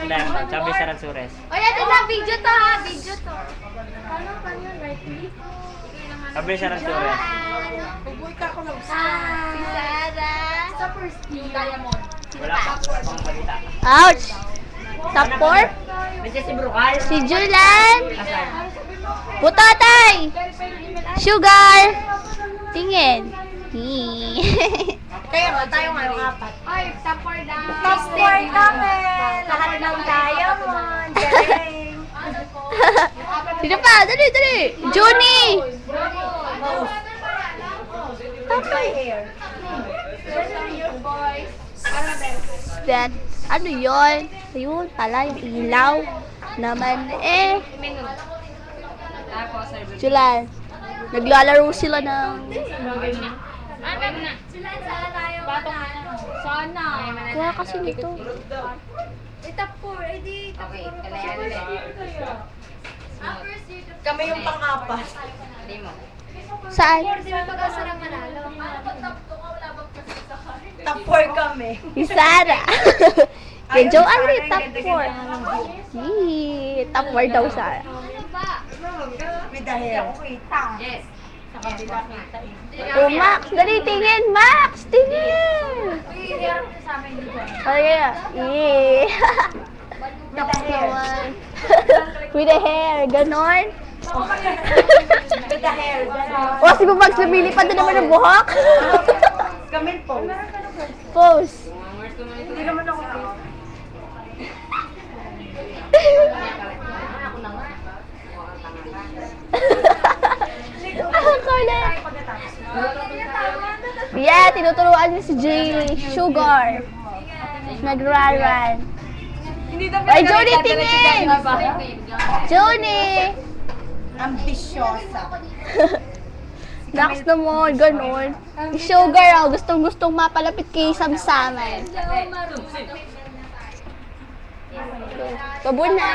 Diamond. Sabi sa Ransures. O yan, ito na, video to ha, video to. Paano, right click? Sabi sa Ransures. Uboy ka ako ng Si Sarah. Sa first team. Diamond. Wala pa pang balita. Ouch! Top 4? Nandiyan si Brukal. Si Julan. Asan? Butotay. Sugar. Tingin. Kaya ba tayo ngayon apat? Ay, top 4 na. Top 4 kami! Lahat ng diamond! Galing! Sino pa? Dali, dali. Juni. My hair. That, ano yun? Ayun, pala yung ilaw. Naman eh. Julan. Naglalaro sila ng... Sana! Kuha kasi nito. Top 4, edi top 4. Kami yung pang-apat. Saan? Top 4 kami. Si Sarah. Kay Joanne rin, top 4. Yee, top 4 daw Sarah. With the hair. Kita. Yes. Sa kabila kita eh. Oh, Max, dali, tingin, Max, tingin. Kaya, yee. With the hair. With the hair, ganon. With the hair. O, si Max, lumilipad na naman ang buhok. Kami po. Pose. Hindi naman ako fit. Ang kulit. Yeah, tinuturuan niya si Jay Sugar. Nagraran. Ay, Joni, tingin! Joni! Ambisyosa. Next naman, ganon. Si Sugar, oh, gustong-gustong mapalapit kay Samsaman. Kabun na.